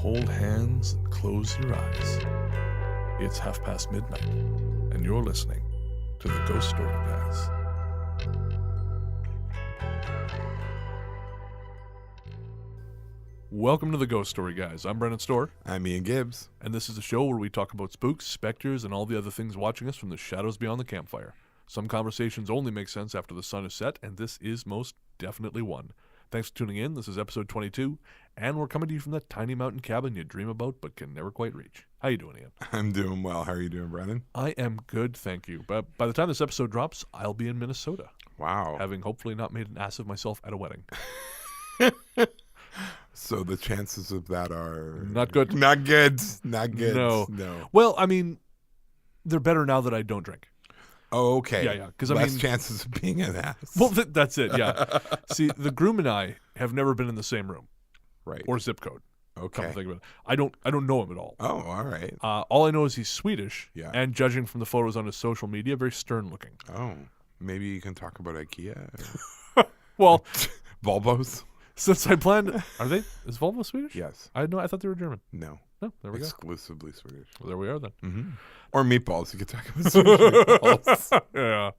hold hands and close your eyes. It's midnight, and you're listening to the Ghost Story Guys. Welcome to the Ghost Story Guys. I'm Brennan Storr. I'm Ian Gibbs. And this is a show where we talk about spooks, specters, and all the other things watching us from the shadows beyond the campfire. Some conversations only make sense after the sun is set, and this is most definitely one. Thanks for tuning in. This is episode 22, and we're coming to you from that tiny mountain cabin you dream about but can never quite reach. How you doing, Ian? I'm doing well. How are you doing, Brennan? I am good, thank you. But by the time this episode drops, I'll be in Minnesota. Wow. Having hopefully not made an ass of myself at a wedding. So the chances of that are... Not good. Not good. Not good. No. No. Well, I mean, they're better now that I don't drink. Oh, okay. Yeah. Because less chances of being an ass. Well, that's it, yeah. See, the groom and I have never been in the same room. Right. Or zip code. Okay. Come to think of it. I don't know him at all. Oh, all right. All I know is he's Swedish. Yeah. And judging from the photos on his social media, very stern looking. Oh, maybe you can talk about IKEA. Well, Volvos? Since I planned... Is Volvo Swedish? Yes. I thought they were German. No. No, there we go. Exclusively Swedish. Well, there we are then. Mm-hmm. Or meatballs. You could talk about Swedish meatballs. Yeah.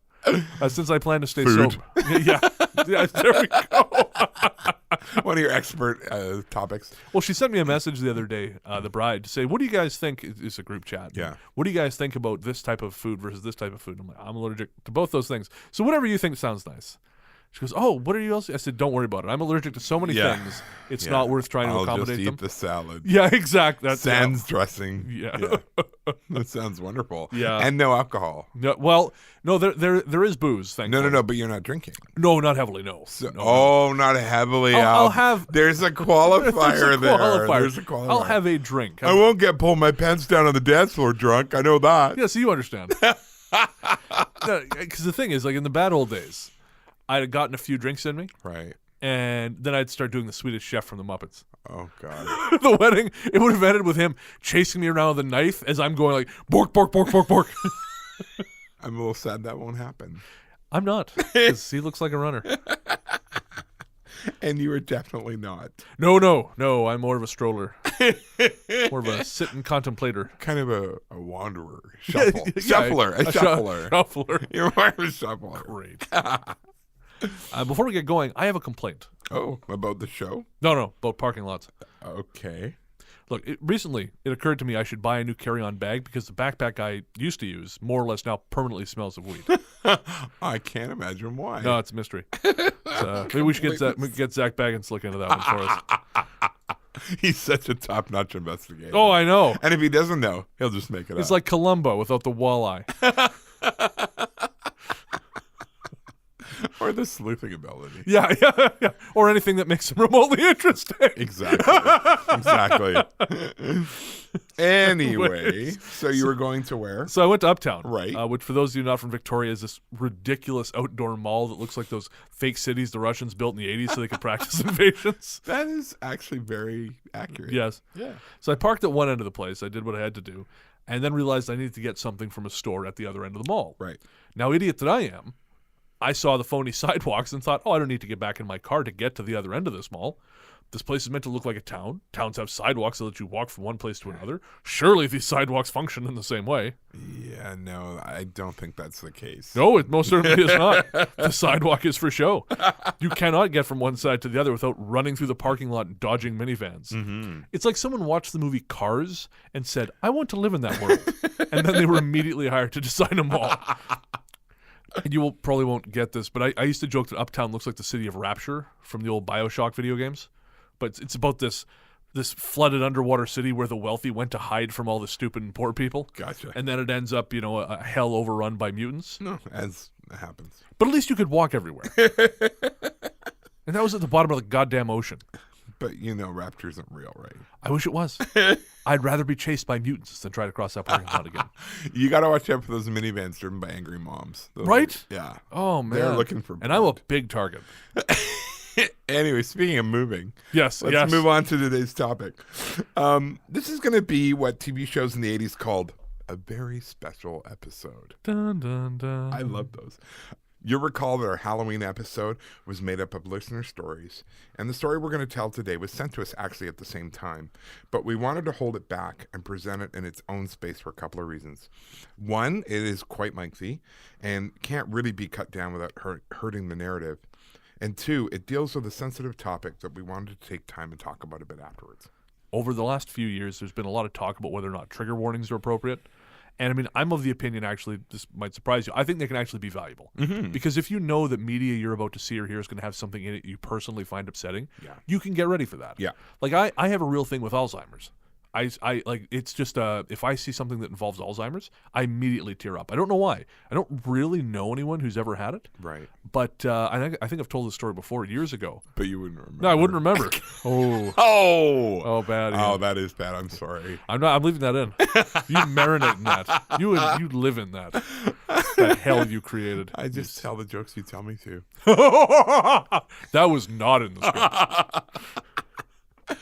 Since I plan to stay Food. sober. Yeah, there we go. One of your expert topics. Well, she sent me a message the other day, the bride, to say, what do you guys think? It's a group chat. Yeah. What do you guys think about this type of food versus this type of food? I'm like, I'm allergic to both those things. So whatever you think sounds nice. She goes, oh, what are you else? I said, don't worry about it. I'm allergic to so many things. It's not worth trying to accommodate them. I'll just eat the salad. Yeah, exactly. That's Sans dressing. Yeah. That sounds wonderful. Yeah. And no alcohol. No, well, no, there is booze, thankfully. No, but you're not drinking. No, not heavily, no. Not heavily. I'll have... There's a qualifier there. There's a qualifier. I'll have a drink. I won't get pulled my pants down on the dance floor drunk. I know that. Yeah, so you understand. Because the thing is, like in the bad old days, I had gotten a few drinks in me. Right. And then I'd start doing the Swedish Chef from the Muppets. Oh, God. The wedding, it would have ended with him chasing me around with a knife as I'm going like, bork, bork, bork, bork, bork. I'm a little sad that won't happen. I'm not, because he looks like a runner. And you were definitely not. No, I'm more of a stroller. More of a sit and contemplator. Kind of a wanderer. Shuffler. A shuffler. Shuffler. You're more of a shuffler. Great. Before we get going, I have a complaint. Oh, about the show? No, about parking lots. Okay. Look, recently it occurred to me I should buy a new carry-on bag because the backpack I used to use more or less now permanently smells of weed. I can't imagine why. No, it's a mystery. Maybe we should get Zach Baggins to look into that one for us. He's such a top-notch investigator. Oh, I know. And if he doesn't know, he'll just make it up. It's like Columbo without the walleye. Or the sleuthing ability. Yeah. Or anything that makes him remotely interesting. Exactly. Anyway, so you were going to where? So I went to Uptown. Right. Which, for those of you not from Victoria, is this ridiculous outdoor mall that looks like those fake cities the Russians built in the 80s so they could practice invasions. That is actually very accurate. Yes. Yeah. So I parked at one end of the place. I did what I had to do. And then realized I needed to get something from a store at the other end of the mall. Right. Now, idiot that I am, I saw the phony sidewalks and thought, I don't need to get back in my car to get to the other end of this mall. This place is meant to look like a town. Towns have sidewalks so that you walk from one place to another. Surely these sidewalks function in the same way. Yeah, no, I don't think that's the case. No, it most certainly is not. The sidewalk is for show. You cannot get from one side to the other without running through the parking lot and dodging minivans. Mm-hmm. It's like someone watched the movie Cars and said, I want to live in that world. And then they were immediately hired to design a mall. And you probably won't get this, but I used to joke that Uptown looks like the city of Rapture from the old BioShock video games. But it's about this flooded underwater city where the wealthy went to hide from all the stupid and poor people. Gotcha. And then it ends up, a hell overrun by mutants. No, as happens. But at least you could walk everywhere. And that was at the bottom of the goddamn ocean. But, Rapture isn't real, right? I wish it was. I'd rather be chased by mutants than try to cross that parking lot again. You got to watch out for those minivans driven by angry moms. Right? Yeah. Oh, man. They're looking for... And I'm a big target. Anyway, speaking of moving, let's move on to today's topic. This is going to be what TV shows in the 80s called a very special episode. Dun, dun, dun. I love those. You'll recall that our Halloween episode was made up of listener stories, and the story we're going to tell today was sent to us actually at the same time, but we wanted to hold it back and present it in its own space for a couple of reasons. One, it is quite lengthy and can't really be cut down without hurting the narrative. And two, it deals with a sensitive topic that we wanted to take time to talk about a bit afterwards. Over the last few years, there's been a lot of talk about whether or not trigger warnings are appropriate. And I mean, I'm of the opinion, actually, this might surprise you, I think they can actually be valuable. Mm-hmm. Because if you know that media you're about to see or hear is going to have something in it you personally find upsetting, you can get ready for that. Yeah. Like, I have a real thing with Alzheimer's. I like, it's just, if I see something that involves Alzheimer's, I immediately tear up. I don't know why. I don't really know anyone who's ever had it. Right. But I think I've told this story before years ago. But you wouldn't remember. No, I wouldn't remember. Oh. Oh, bad. Oh, that is bad. I'm sorry. I'm leaving that in. You marinate in that. You live in that. The hell you created. I just tell the jokes you tell me to. That was not in the script.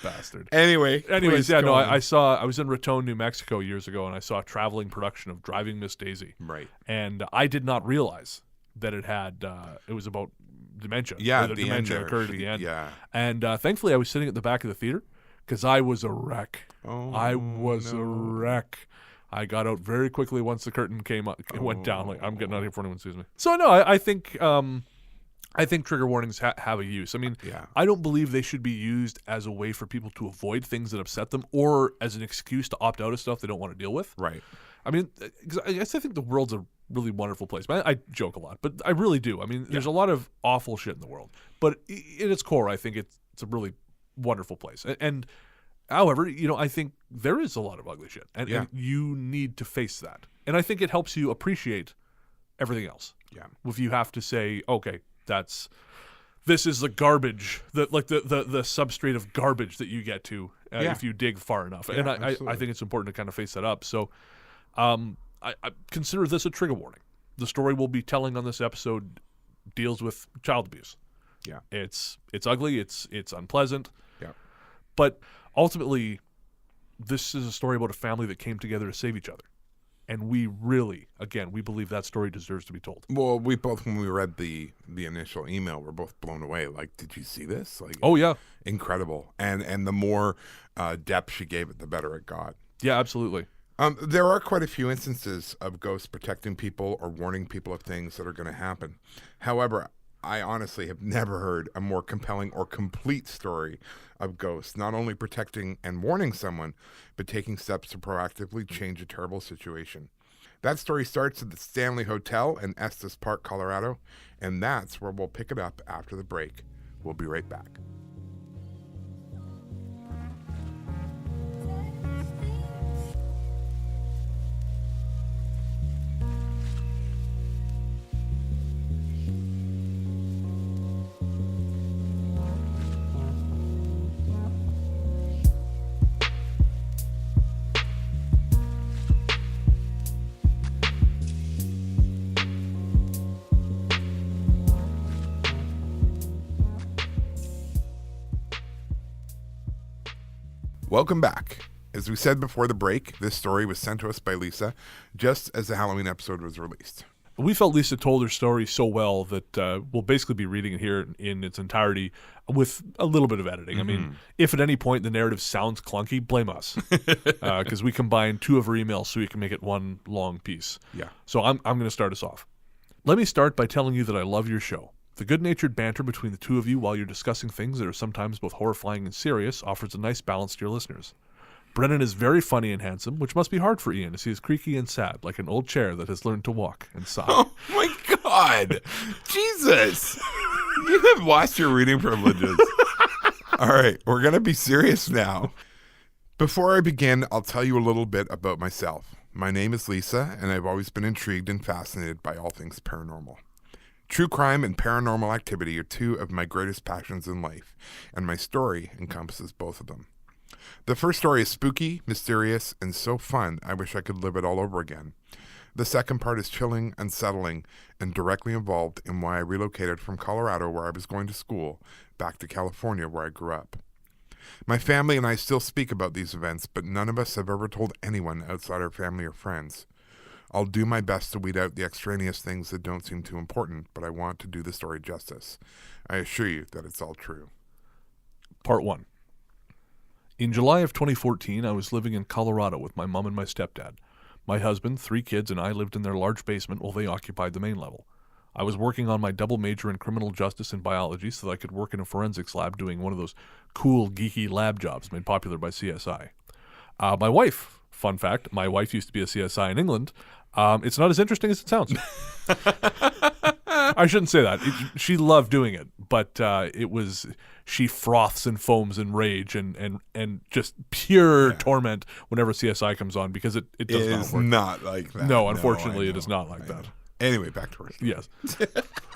Bastard. Anyways, yeah, no, I was in Raton, New Mexico years ago, and I saw a traveling production of Driving Miss Daisy. Right. And I did not realize that it was about dementia. Yeah, the the dementia end occurred at the end. Yeah. And thankfully, I was sitting at the back of the theater because I was a wreck. Oh, I was a wreck. I got out very quickly once the curtain came up. It went down. Like, I'm getting out of here before anyone sees me. So no, I think trigger warnings have a use. I mean, I don't believe they should be used as a way for people to avoid things that upset them or as an excuse to opt out of stuff they don't want to deal with. Right. I mean, 'cause I guess I think the world's a really wonderful place. I joke a lot, but I really do. I mean, there's a lot of awful shit in the world. But in its core, I think it's a really wonderful place. And however, I think there is a lot of ugly shit. And you need to face that. And I think it helps you appreciate everything else. Yeah. If you have to say, okay, this is the garbage, the substrate of garbage that you get to if you dig far enough. Yeah, and absolutely. I think it's important to kind of face that up. So I consider this a trigger warning. The story we'll be telling on this episode deals with child abuse. Yeah. It's ugly, it's unpleasant. Yeah. But ultimately, this is a story about a family that came together to save each other. And we really, again, we believe that story deserves to be told. Well, we both, when we read the initial email, were both blown away. Like, did you see this? Like, oh yeah, incredible. And the more depth she gave it, the better it got. Yeah, absolutely. There are quite a few instances of ghosts protecting people or warning people of things that are going to happen. However, I honestly have never heard a more compelling or complete story of ghosts not only protecting and warning someone, but taking steps to proactively change a terrible situation. That story starts at the Stanley Hotel in Estes Park, Colorado, and that's where we'll pick it up after the break. We'll be right back. Welcome back. As we said before the break, this story was sent to us by Lisa just as the Halloween episode was released. We felt Lisa told her story so well that we'll basically be reading it here in its entirety with a little bit of editing. Mm-hmm. I mean, if at any point the narrative sounds clunky, blame us. Because we combined two of her emails so we can make it one long piece. Yeah. So I'm going to start us off. Let me start by telling you that I love your show. The good-natured banter between the two of you while you're discussing things that are sometimes both horrifying and serious offers a nice balance to your listeners. Brennan is very funny and handsome, which must be hard for Ian as he is creaky and sad, like an old chair that has learned to walk and sigh. Oh my God! Jesus! You have lost your reading privileges. All right, we're going to be serious now. Before I begin, I'll tell you a little bit about myself. My name is Lisa, and I've always been intrigued and fascinated by all things paranormal. True crime and paranormal activity are two of my greatest passions in life, and my story encompasses both of them. The first story is spooky, mysterious, and so fun I wish I could live it all over again. The second part is chilling, unsettling, and directly involved in why I relocated from Colorado, where I was going to school, back to California, where I grew up. My family and I still speak about these events, but none of us have ever told anyone outside our family or friends. I'll do my best to weed out the extraneous things that don't seem too important, but I want to do the story justice. I assure you that it's all true. Part 1. In July of 2014, I was living in Colorado with my mom and my stepdad. My husband, 3 kids, and I lived in their large basement while they occupied the main level. I was working on my double major in criminal justice and biology so that I could work in a forensics lab doing one of those cool, geeky lab jobs made popular by CSI. My wife, fun fact, my wife used to be a CSI in England. It's not as interesting as it sounds. I shouldn't say that. She loved doing it, but she froths and foams in rage and just pure torment whenever CSI comes on because it does not work. Not like that. No, unfortunately, it is not like that. Anyway, back to work. Yes.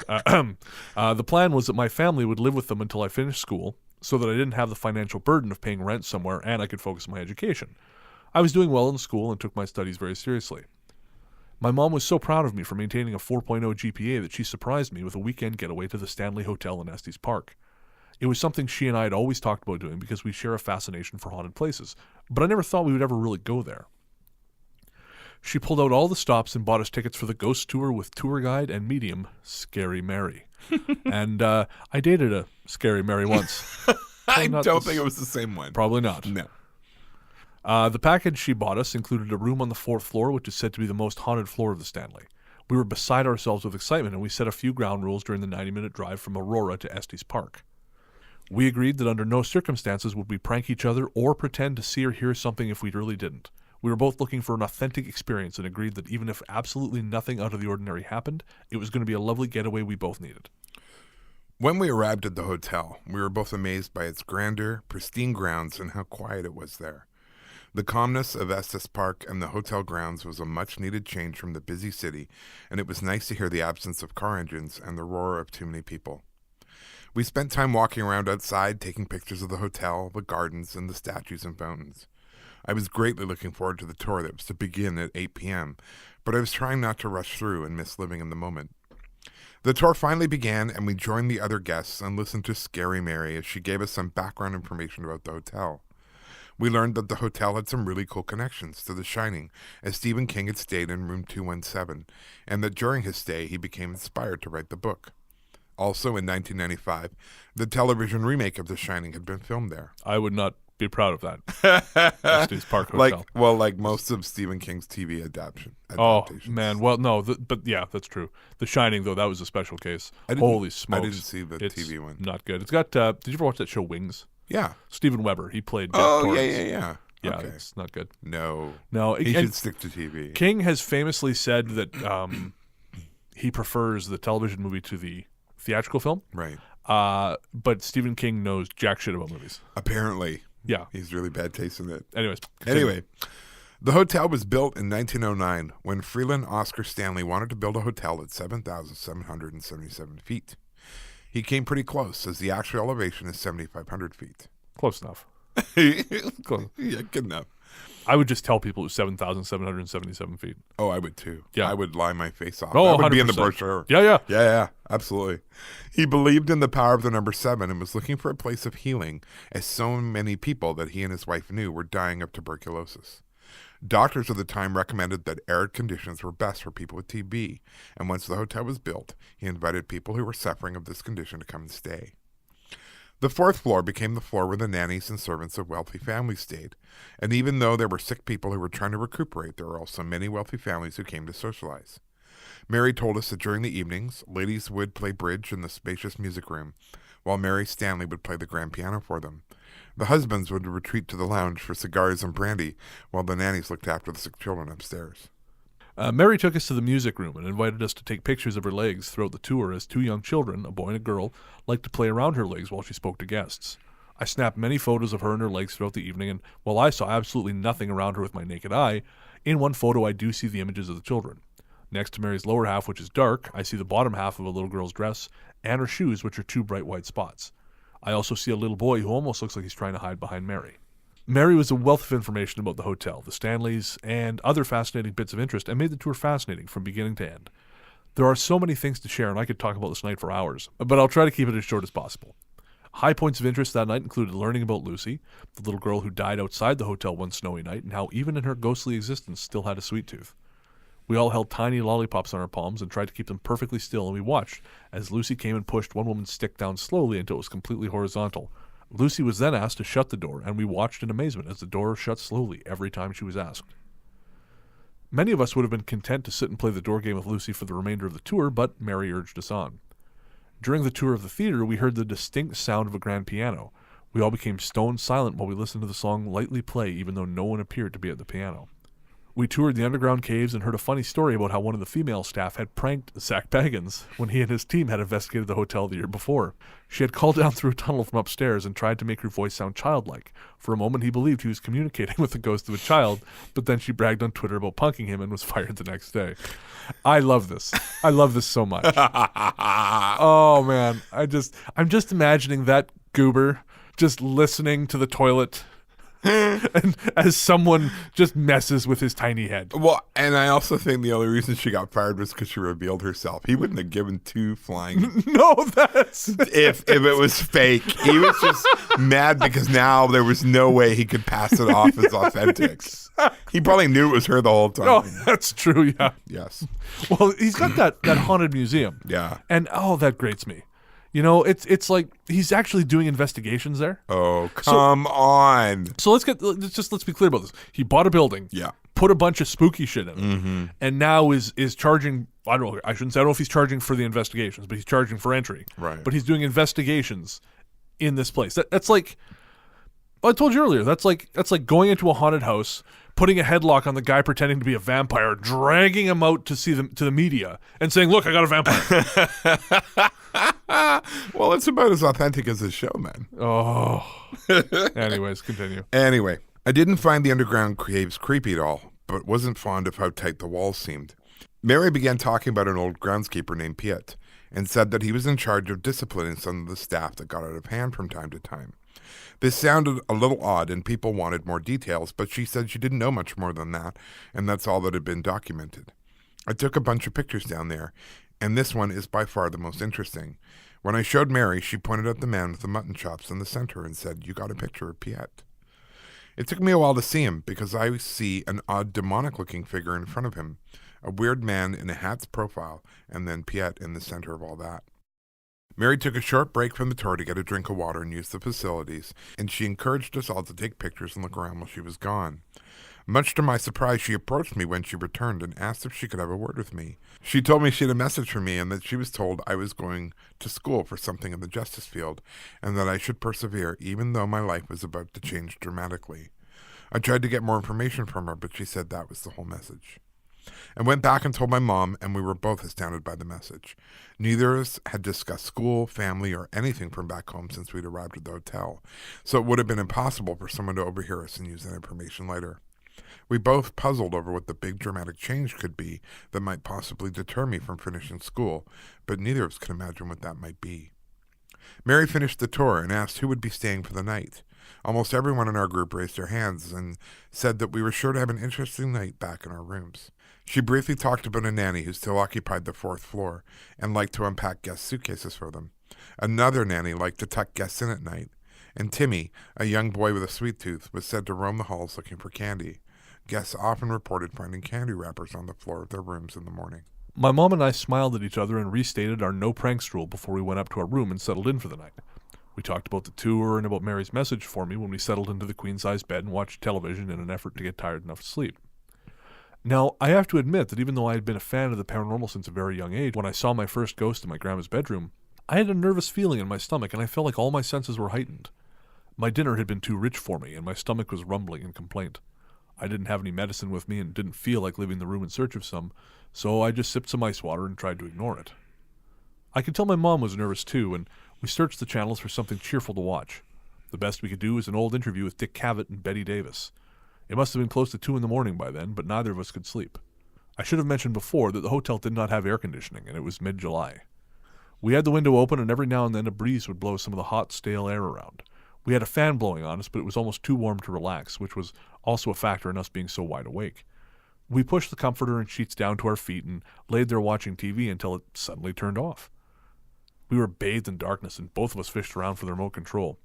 The plan was that my family would live with them until I finished school so that I didn't have the financial burden of paying rent somewhere and I could focus on my education. I was doing well in school and took my studies very seriously. My mom was so proud of me for maintaining a 4.0 GPA that she surprised me with a weekend getaway to the Stanley Hotel in Estes Park. It was something she and I had always talked about doing because we share a fascination for haunted places, but I never thought we would ever really go there. She pulled out all the stops and bought us tickets for the ghost tour with tour guide and medium, Scary Mary. And I dated a Scary Mary once. I don't think it was the same one. Probably not. No. The package she bought us included a room on the 4th floor, which is said to be the most haunted floor of the Stanley. We were beside ourselves with excitement, and we set a few ground rules during the 90-minute drive from Aurora to Estes Park. We agreed that under no circumstances would we prank each other or pretend to see or hear something if we really didn't. We were both looking for an authentic experience and agreed that even if absolutely nothing out of the ordinary happened, it was going to be a lovely getaway we both needed. When we arrived at the hotel, we were both amazed by its grandeur, pristine grounds, and how quiet it was there. The calmness of Estes Park and the hotel grounds was a much-needed change from the busy city, and it was nice to hear the absence of car engines and the roar of too many people. We spent time walking around outside, taking pictures of the hotel, the gardens, and the statues and fountains. I was greatly looking forward to the tour that was to begin at 8 p.m., but I was trying not to rush through and miss living in the moment. The tour finally began, and we joined the other guests and listened to Scary Mary as she gave us some background information about the hotel. We learned that the hotel had some really cool connections to The Shining, as Stephen King had stayed in room 217, and that during his stay he became inspired to write the book. Also, in 1995, the television remake of The Shining had been filmed there. I would not be proud of that. Estes Park Hotel. Like most of Stephen King's TV adaptations. Oh, man. Well, no, but yeah, that's true. The Shining, though, that was a special case. Holy smokes. I didn't see the TV one. Not good. It's got, did you ever watch that show Wings? Yeah. Steven Weber. He played Jack Oh, Torrance. yeah. Yeah, Okay. it's not good. No. He should stick to TV. King has famously said that he prefers the television movie to the theatrical film. Right. But Stephen King knows jack shit about movies. Apparently. Yeah. He's really bad taste in it. Anyways. Anyway, the hotel was built in 1909 when Freeland Oscar Stanley wanted to build a hotel at 7,777 feet. He came pretty close, as the actual elevation is 7,500 feet. Close enough. Close. Yeah, good enough. I would just tell people it was 7,777 feet. Oh, I would too. Yeah. I would lie my face off. Oh, that would 100%. be in the brochure. Yeah. Yeah, absolutely. He believed in the power of the number 7 and was looking for a place of healing, as so many people that he and his wife knew were dying of tuberculosis. Doctors of the time recommended that arid conditions were best for people with TB, and once the hotel was built, he invited people who were suffering of this condition to come and stay. The 4th floor became the floor where the nannies and servants of wealthy families stayed, and even though there were sick people who were trying to recuperate, there were also many wealthy families who came to socialize. Mary told us that during the evenings, ladies would play bridge in the spacious music room, while Mary Stanley would play the grand piano for them. The husbands would retreat to the lounge for cigars and brandy, while the nannies looked after the sick children upstairs. Mary took us to the music room and invited us to take pictures of her legs throughout the tour as 2 young children, a boy and a girl, liked to play around her legs while she spoke to guests. I snapped many photos of her and her legs throughout the evening, and while I saw absolutely nothing around her with my naked eye, in one photo I do see the images of the children. Next to Mary's lower half, which is dark, I see the bottom half of a little girl's dress and her shoes, which are 2 bright white spots. I also see a little boy who almost looks like he's trying to hide behind Mary. Mary was a wealth of information about the hotel, the Stanleys, and other fascinating bits of interest, and made the tour fascinating from beginning to end. There are so many things to share, and I could talk about this night for hours, but I'll try to keep it as short as possible. High points of interest that night included learning about Lucy, the little girl who died outside the hotel one snowy night, and how even in her ghostly existence still had a sweet tooth. We all held tiny lollipops on our palms and tried to keep them perfectly still, and we watched as Lucy came and pushed one woman's stick down slowly until it was completely horizontal. Lucy was then asked to shut the door, and we watched in amazement as the door shut slowly every time she was asked. Many of us would have been content to sit and play the door game with Lucy for the remainder of the tour, but Mary urged us on. During the tour of the theater, we heard the distinct sound of a grand piano. We all became stone silent while we listened to the song lightly play, even though no one appeared to be at the piano. We toured the underground caves and heard a funny story about how one of the female staff had pranked Zach Baggins when he and his team had investigated the hotel the year before. She had called down through a tunnel from upstairs and tried to make her voice sound childlike. For a moment he believed he was communicating with the ghost of a child, but then she bragged on Twitter about punking him and was fired the next day. I love this. I love this so much. Oh man, I'm just imagining that goober just listening to the toilet and as someone just messes with his tiny head. Well, and I also think the only reason she got fired was because she revealed herself. He wouldn't have given two flying. No, that's if it was fake. He was just mad because now there was no way he could pass it off as authentic. He probably knew it was her the whole time. Oh, that's true. Yeah. Yes. Well, he's got that haunted museum. Yeah. And that grates me. You know, it's like he's actually doing investigations there. Oh, come on. So let's be clear about this. He bought a building. Yeah. Put a bunch of spooky shit in it. And now is charging, I don't know if he's charging for the investigations, but he's charging for entry. Right. But he's doing investigations in this place. That's like, I told you earlier, that's like going into a haunted house, putting a headlock on the guy pretending to be a vampire, dragging him out to the media and saying, "Look, I got a vampire." Well, it's about as authentic as his show, man. Oh. Anyways, continue. Anyway, I didn't find the underground caves creepy at all, but wasn't fond of how tight the walls seemed. Mary began talking about an old groundskeeper named Piet and said that he was in charge of disciplining some of the staff that got out of hand from time to time. This sounded a little odd and people wanted more details, but she said she didn't know much more than that, and that's all that had been documented. I took a bunch of pictures down there, and this one is by far the most interesting. When I showed Mary, she pointed at the man with the mutton chops in the center and said, "You got a picture of Piet." It took me a while to see him because I see an odd demonic-looking figure in front of him, a weird man in a hat's profile, and then Piet in the center of all that. Mary took a short break from the tour to get a drink of water and use the facilities, and she encouraged us all to take pictures and look around while she was gone. Much to my surprise, she approached me when she returned and asked if she could have a word with me. She told me she had a message for me and that she was told I was going to school for something in the justice field and that I should persevere even though my life was about to change dramatically. I tried to get more information from her, but she said that was the whole message. I went back and told my mom, and we were both astounded by the message. Neither of us had discussed school, family, or anything from back home since we'd arrived at the hotel, so it would have been impossible for someone to overhear us and use that information later. We both puzzled over what the big dramatic change could be that might possibly deter me from finishing school, but neither of us could imagine what that might be. Mary finished the tour and asked who would be staying for the night. Almost everyone in our group raised their hands and said that we were sure to have an interesting night back in our rooms. She briefly talked about a nanny who still occupied the 4th floor and liked to unpack guest suitcases for them. Another nanny liked to tuck guests in at night. And Timmy, a young boy with a sweet tooth, was said to roam the halls looking for candy. Guests often reported finding candy wrappers on the floor of their rooms in the morning. My mom and I smiled at each other and restated our no pranks rule before we went up to our room and settled in for the night. We talked about the tour and about Mary's message for me when we settled into the queen-size bed and watched television in an effort to get tired enough to sleep. Now, I have to admit that even though I had been a fan of the paranormal since a very young age, when I saw my first ghost in my grandma's bedroom, I had a nervous feeling in my stomach and I felt like all my senses were heightened. My dinner had been too rich for me and my stomach was rumbling in complaint. I didn't have any medicine with me and didn't feel like leaving the room in search of some, so I just sipped some ice water and tried to ignore it. I could tell my mom was nervous too, and we searched the channels for something cheerful to watch. The best we could do was an old interview with Dick Cavett and Betty Davis. It must have been close to 2 a.m. by then, but neither of us could sleep. I should have mentioned before that the hotel did not have air conditioning, and it was mid-July. We had the window open, and every now and then a breeze would blow some of the hot, stale air around. We had a fan blowing on us, but it was almost too warm to relax, which was also a factor in us being so wide awake. We pushed the comforter and sheets down to our feet and laid there watching TV until it suddenly turned off. We were bathed in darkness, and both of us fished around for the remote control.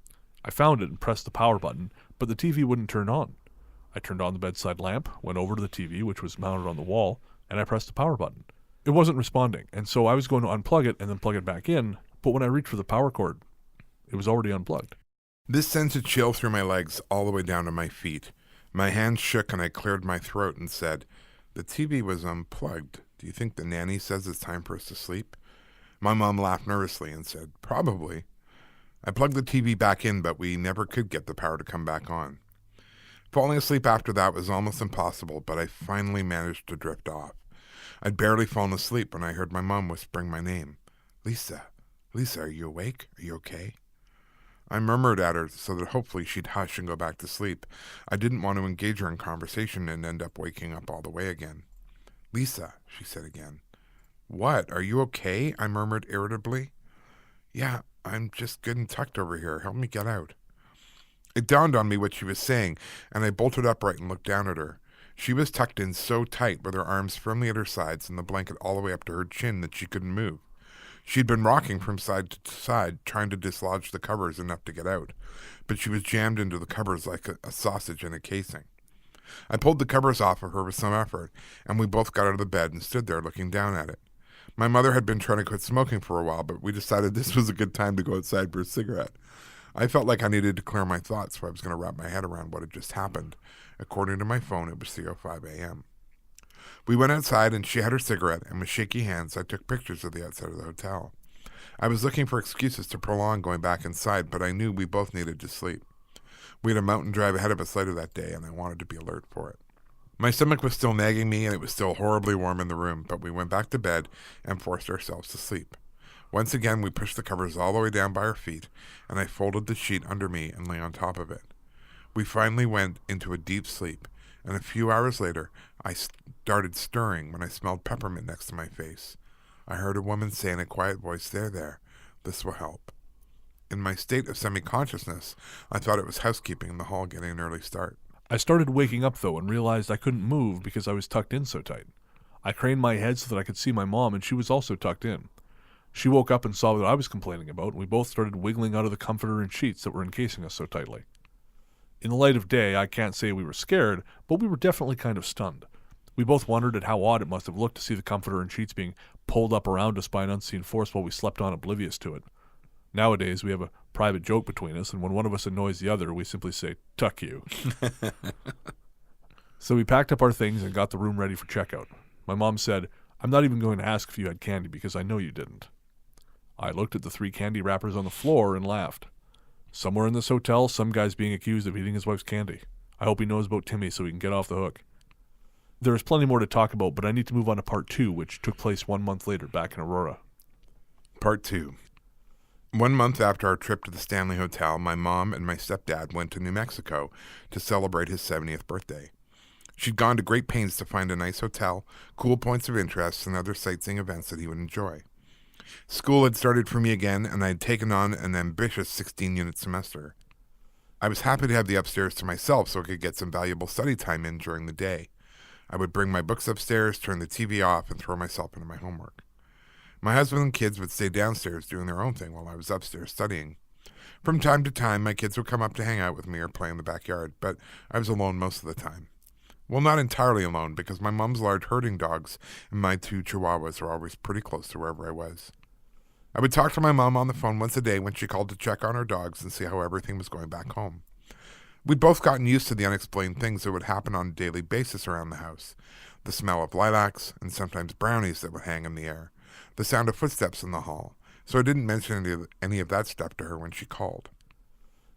I found it and pressed the power button, but the TV wouldn't turn on. I turned on the bedside lamp, went over to the TV, which was mounted on the wall, and I pressed the power button. It wasn't responding, and so I was going to unplug it and then plug it back in, but when I reached for the power cord, it was already unplugged. This sent a chill through my legs all the way down to my feet. My hands shook and I cleared my throat and said, "The TV was unplugged. Do you think the nanny says it's time for us to sleep?" My mom laughed nervously and said, "Probably." I plugged the TV back in, but we never could get the power to come back on. Falling asleep after that was almost impossible, but I finally managed to drift off. I'd barely fallen asleep when I heard my mom whispering my name. "Lisa, Lisa, are you awake? Are you okay?" I murmured at her so that hopefully she'd hush and go back to sleep. I didn't want to engage her in conversation and end up waking up all the way again. "Lisa," she said again. "What? Are you okay?" I murmured irritably. "Yeah, I'm just good and tucked over here. Help me get out." It dawned on me what she was saying, and I bolted upright and looked down at her. She was tucked in so tight with her arms firmly at her sides and the blanket all the way up to her chin that she couldn't move. She'd been rocking from side to side, trying to dislodge the covers enough to get out, but she was jammed into the covers like a sausage in a casing. I pulled the covers off of her with some effort, and we both got out of the bed and stood there looking down at it. My mother had been trying to quit smoking for a while, but we decided this was a good time to go outside for a cigarette. I felt like I needed to clear my thoughts, so I was going to wrap my head around what had just happened. According to my phone, it was 3:05 a.m. We went outside, and she had her cigarette, and with shaky hands, I took pictures of the outside of the hotel. I was looking for excuses to prolong going back inside, but I knew we both needed to sleep. We had a mountain drive ahead of us later that day, and I wanted to be alert for it. My stomach was still nagging me, and it was still horribly warm in the room, but we went back to bed and forced ourselves to sleep. Once again, we pushed the covers all the way down by our feet, and I folded the sheet under me and lay on top of it. We finally went into a deep sleep, and a few hours later, I started stirring when I smelled peppermint next to my face. I heard a woman say in a quiet voice, there, this will help." In my state of semi-consciousness, I thought it was housekeeping in the hall getting an early start. I started waking up, though, and realized I couldn't move because I was tucked in so tight. I craned my head so that I could see my mom, and she was also tucked in. She woke up and saw what I was complaining about, and we both started wiggling out of the comforter and sheets that were encasing us so tightly. In the light of day, I can't say we were scared, but we were definitely kind of stunned. We both wondered at how odd it must have looked to see the comforter and sheets being pulled up around us by an unseen force while we slept on oblivious to it. Nowadays, we have a private joke between us, and when one of us annoys the other, we simply say, "Tuck you." So we packed up our things and got the room ready for checkout. My mom said, "I'm not even going to ask if you had candy because I know you didn't." I looked at the 3 candy wrappers on the floor and laughed. Somewhere in this hotel, some guy's being accused of eating his wife's candy. I hope he knows about Timmy so he can get off the hook. There is plenty more to talk about, but I need to move on to part 2, which took place 1 month later back in Aurora. Part 2. 1 month after our trip to the Stanley Hotel, my mom and my stepdad went to New Mexico to celebrate his 70th birthday. She'd gone to great pains to find a nice hotel, cool points of interest, and other sightseeing events that he would enjoy. School had started for me again, and I had taken on an ambitious 16-unit semester. I was happy to have the upstairs to myself so I could get some valuable study time in during the day. I would bring my books upstairs, turn the TV off, and throw myself into my homework. My husband and kids would stay downstairs doing their own thing while I was upstairs studying. From time to time, my kids would come up to hang out with me or play in the backyard, but I was alone most of the time. Well, not entirely alone, because my mom's large herding dogs and my 2 chihuahuas were always pretty close to wherever I was. I would talk to my mom on the phone once a day when she called to check on her dogs and see how everything was going back home. We'd both gotten used to the unexplained things that would happen on a daily basis around the house. The smell of lilacs, and sometimes brownies that would hang in the air. The sound of footsteps in the hall. So I didn't mention any of that stuff to her when she called.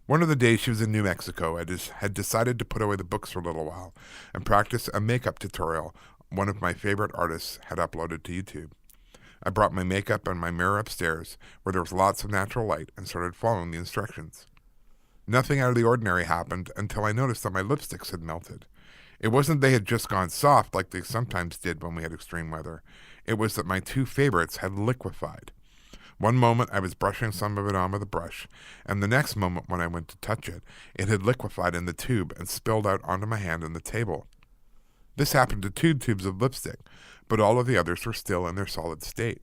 One of the days she was in New Mexico, I had decided to put away the books for a little while and practice a makeup tutorial one of my favorite artists had uploaded to YouTube. I brought my makeup and my mirror upstairs, where there was lots of natural light, and started following the instructions. Nothing out of the ordinary happened until I noticed that my lipsticks had melted. It wasn't they had just gone soft like they sometimes did when we had extreme weather. It was that my 2 favorites had liquefied. One moment I was brushing some of it on with a brush, and the next moment when I went to touch it, it had liquefied in the tube and spilled out onto my hand and the table. This happened to 2 tubes of lipstick, but all of the others were still in their solid state.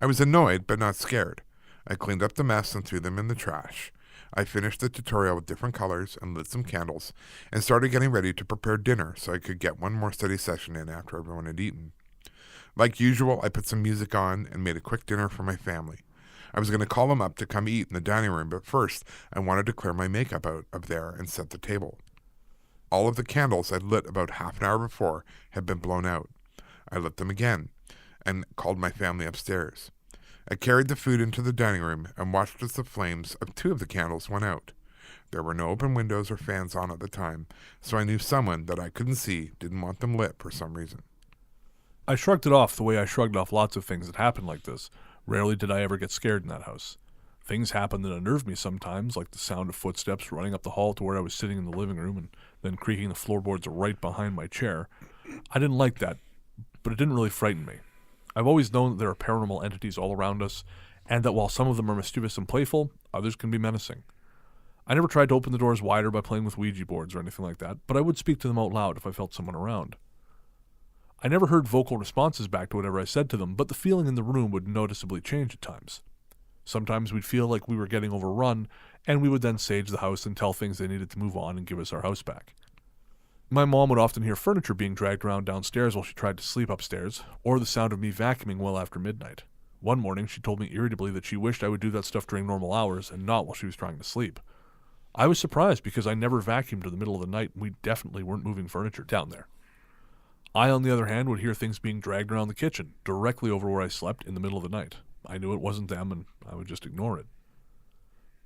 I was annoyed, but not scared. I cleaned up the mess and threw them in the trash. I finished the tutorial with different colors and lit some candles, and started getting ready to prepare dinner so I could get one more study session in after everyone had eaten. Like usual, I put some music on and made a quick dinner for my family. I was going to call them up to come eat in the dining room, but first I wanted to clear my makeup out of there and set the table. All of the candles I'd lit about half an hour before had been blown out. I lit them again and called my family upstairs. I carried the food into the dining room and watched as the flames of 2 of the candles went out. There were no open windows or fans on at the time, so I knew someone that I couldn't see didn't want them lit for some reason. I shrugged it off the way I shrugged off lots of things that happened like this. Rarely did I ever get scared in that house. Things happened that unnerved me sometimes, like the sound of footsteps running up the hall to where I was sitting in the living room and then creaking the floorboards right behind my chair. I didn't like that, but it didn't really frighten me. I've always known that there are paranormal entities all around us, and that while some of them are mischievous and playful, others can be menacing. I never tried to open the doors wider by playing with Ouija boards or anything like that, but I would speak to them out loud if I felt someone around. I never heard vocal responses back to whatever I said to them, but the feeling in the room would noticeably change at times. Sometimes we'd feel like we were getting overrun, and we would then sage the house and tell things they needed to move on and give us our house back. My mom would often hear furniture being dragged around downstairs while she tried to sleep upstairs, or the sound of me vacuuming well after midnight. One morning, she told me irritably that she wished I would do that stuff during normal hours and not while she was trying to sleep. I was surprised because I never vacuumed in the middle of the night, and we definitely weren't moving furniture down there. I, on the other hand, would hear things being dragged around the kitchen, directly over where I slept in the middle of the night. I knew it wasn't them, and I would just ignore it.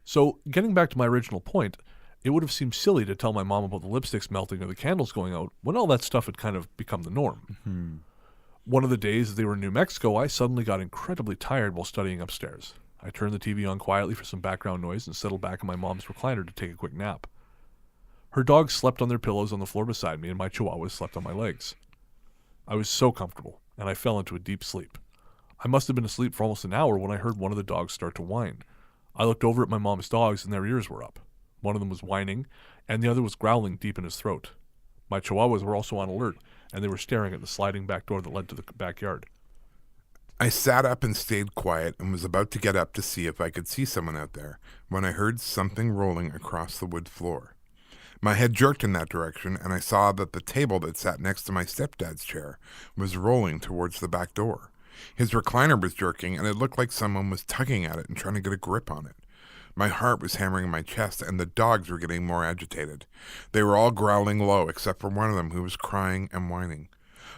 So, getting back to my original point, it would have seemed silly to tell my mom about the lipsticks melting or the candles going out when all that stuff had kind of become the norm. Mm-hmm. One of the days they were in New Mexico, I suddenly got incredibly tired while studying upstairs. I turned the TV on quietly for some background noise and settled back in my mom's recliner to take a quick nap. Her dogs slept on their pillows on the floor beside me, and my chihuahuas slept on my legs. I was so comfortable, and I fell into a deep sleep. I must have been asleep for almost an hour when I heard one of the dogs start to whine. I looked over at my mom's dogs, and their ears were up. One of them was whining, and the other was growling deep in his throat. My chihuahuas were also on alert, and they were staring at the sliding back door that led to the backyard. I sat up and stayed quiet and was about to get up to see if I could see someone out there when I heard something rolling across the wood floor. My head jerked in that direction, and I saw that the table that sat next to my stepdad's chair was rolling towards the back door. His recliner was jerking, and it looked like someone was tugging at it and trying to get a grip on it. My heart was hammering in my chest, and the dogs were getting more agitated. They were all growling low, except for one of them who was crying and whining.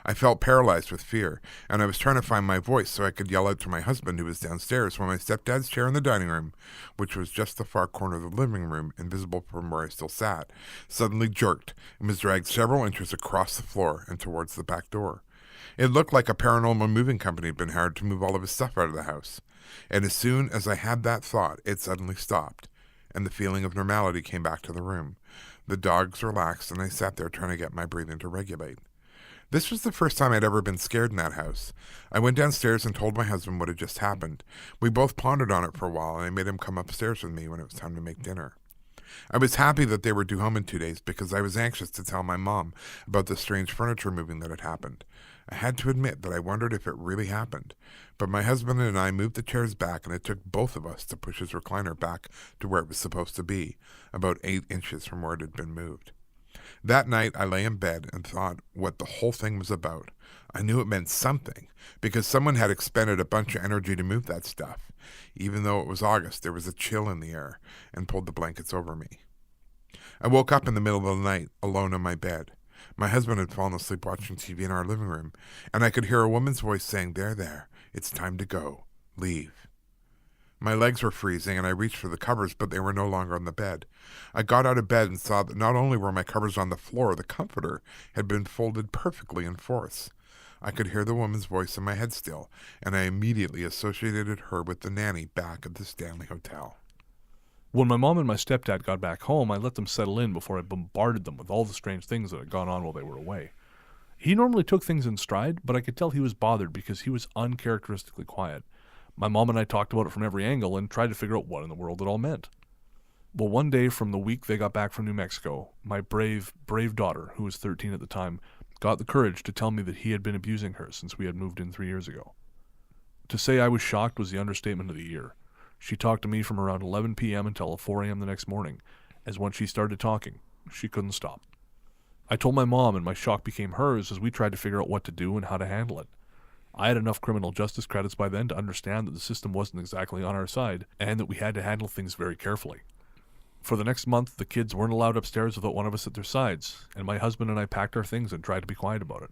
I felt paralyzed with fear, and I was trying to find my voice so I could yell out to my husband who was downstairs when my stepdad's chair in the dining room, which was just the far corner of the living room, invisible from where I still sat, suddenly jerked and was dragged several inches across the floor and towards the back door. It looked like a paranormal moving company had been hired to move all of his stuff out of the house. And as soon as I had that thought, it suddenly stopped, and the feeling of normality came back to the room. The dogs relaxed, and I sat there trying to get my breathing to regulate. This was the first time I'd ever been scared in that house. I went downstairs and told my husband what had just happened. We both pondered on it for a while, and I made him come upstairs with me when it was time to make dinner. I was happy that they were due home in 2 days because I was anxious to tell my mom about the strange furniture moving that had happened. I had to admit that I wondered if it really happened, but my husband and I moved the chairs back, and it took both of us to push his recliner back to where it was supposed to be, about 8 inches from where it had been moved. That night, I lay in bed and thought what the whole thing was about. I knew it meant something, because someone had expended a bunch of energy to move that stuff. Even though it was August, there was a chill in the air, and pulled the blankets over me. I woke up in the middle of the night, alone in my bed. My husband had fallen asleep watching TV in our living room, and I could hear a woman's voice saying, "There, it's time to go. Leave." My legs were freezing, and I reached for the covers, but they were no longer on the bed. I got out of bed and saw that not only were my covers on the floor, the comforter had been folded perfectly in fourths. I could hear the woman's voice in my head still, and I immediately associated her with the nanny back at the Stanley Hotel. When my mom and my stepdad got back home, I let them settle in before I bombarded them with all the strange things that had gone on while they were away. He normally took things in stride, but I could tell he was bothered because he was uncharacteristically quiet. My mom and I talked about it from every angle and tried to figure out what in the world it all meant. Well, one day from the week they got back from New Mexico, my brave daughter, who was 13 at the time, got the courage to tell me that he had been abusing her since we had moved in 3 years ago. To say I was shocked was the understatement of the year. She talked to me from around 11 p.m. until 4 a.m. the next morning, as when she started talking, she couldn't stop. I told my mom, and my shock became hers as we tried to figure out what to do and how to handle it. I had enough criminal justice credits by then to understand that the system wasn't exactly on our side, and that we had to handle things very carefully. For the next month, the kids weren't allowed upstairs without one of us at their sides, and my husband and I packed our things and tried to be quiet about it.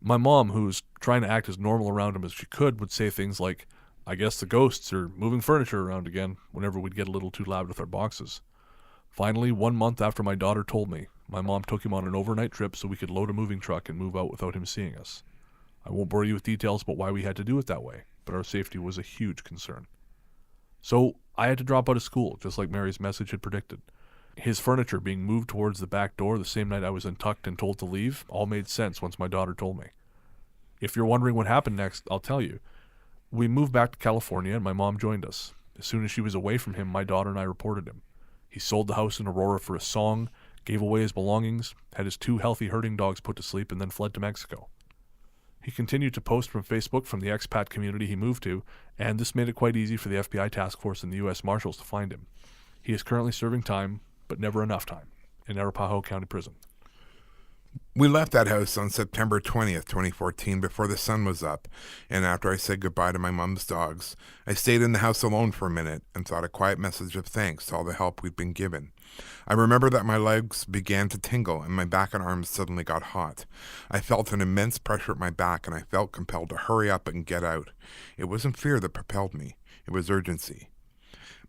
My mom, who was trying to act as normal around him as she could, would say things like, "I guess the ghosts are moving furniture around again," whenever we'd get a little too loud with our boxes. Finally, 1 month after my daughter told me, my mom took him on an overnight trip so we could load a moving truck and move out without him seeing us. I won't bore you with details about why we had to do it that way, but our safety was a huge concern. So I had to drop out of school, just like Mary's message had predicted. His furniture being moved towards the back door the same night I was untucked and told to leave all made sense once my daughter told me. If you're wondering what happened next, I'll tell you. We moved back to California and my mom joined us. As soon as she was away from him, my daughter and I reported him. He sold the house in Aurora for a song, gave away his belongings, had his 2 healthy herding dogs put to sleep, and then fled to Mexico. He continued to post from Facebook from the expat community he moved to, and this made it quite easy for the FBI task force and the U.S. Marshals to find him. He is currently serving time, but never enough time, in Arapahoe County Prison. We left that house on September 20th, 2014, before the sun was up, and after I said goodbye to my mom's dogs, I stayed in the house alone for a minute and thought a quiet message of thanks to all the help we'd been given. I remember that my legs began to tingle and my back and arms suddenly got hot. I felt an immense pressure at my back and I felt compelled to hurry up and get out. It wasn't fear that propelled me. It was urgency.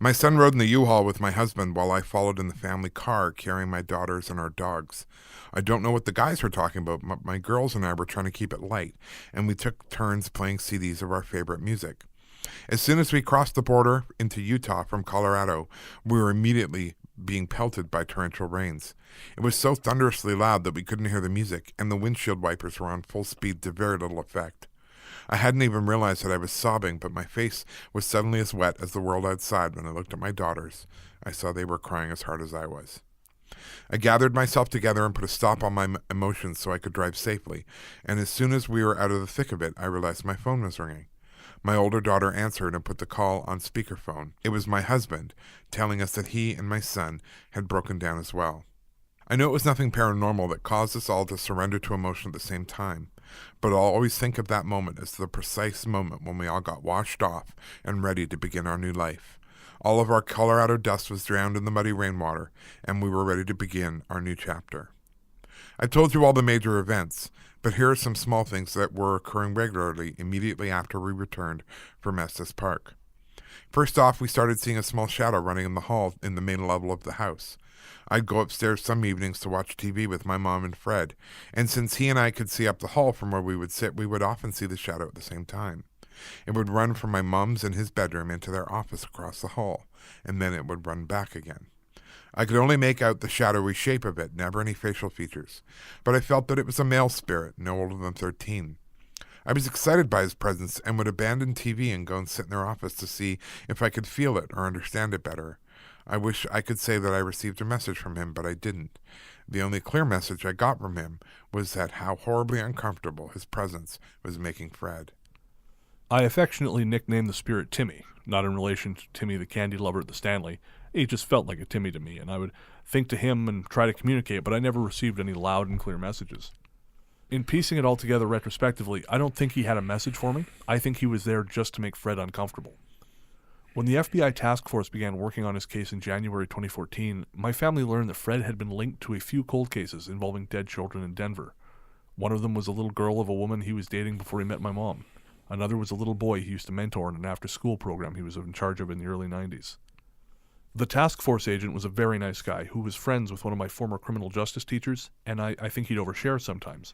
My son rode in the U-Haul with my husband while I followed in the family car carrying my daughters and our dogs. I don't know what the guys were talking about, but my girls and I were trying to keep it light, and we took turns playing CDs of our favorite music. As soon as we crossed the border into Utah from Colorado, we were immediately being pelted by torrential rains. It was so thunderously loud that we couldn't hear the music, and the windshield wipers were on full speed to very little effect. I hadn't even realized that I was sobbing, but my face was suddenly as wet as the world outside when I looked at my daughters. I saw they were crying as hard as I was. I gathered myself together and put a stop on my emotions so I could drive safely, and as soon as we were out of the thick of it, I realized my phone was ringing. My older daughter answered and put the call on speakerphone. It was my husband, telling us that he and my son had broken down as well. I know it was nothing paranormal that caused us all to surrender to emotion at the same time, but I'll always think of that moment as the precise moment when we all got washed off and ready to begin our new life. All of our Colorado dust was drowned in the muddy rainwater, and we were ready to begin our new chapter. I've told you all the major events, but here are some small things that were occurring regularly immediately after we returned from Estes Park. First off, we started seeing a small shadow running in the hall in the main level of the house. I'd go upstairs some evenings to watch TV with my mom and Fred, and since he and I could see up the hall from where we would sit, we would often see the shadow at the same time. It would run from my mom's and his bedroom into their office across the hall, and then it would run back again. I could only make out the shadowy shape of it, never any facial features, but I felt that it was a male spirit, no older than 13. I was excited by his presence and would abandon TV and go and sit in their office to see if I could feel it or understand it better. I wish I could say that I received a message from him, but I didn't. The only clear message I got from him was that how horribly uncomfortable his presence was making Fred. I affectionately nicknamed the spirit Timmy, not in relation to Timmy the candy lover at the Stanley. He just felt like a Timmy to me, and I would think to him and try to communicate, but I never received any loud and clear messages. In piecing it all together retrospectively, I don't think he had a message for me. I think he was there just to make Fred uncomfortable. When the FBI task force began working on his case in January 2014, my family learned that Fred had been linked to a few cold cases involving dead children in Denver. One of them was a little girl of a woman he was dating before he met my mom. Another was a little boy he used to mentor in an after-school program he was in charge of in the early 90s. The task force agent was a very nice guy who was friends with one of my former criminal justice teachers, and I think he'd overshare sometimes.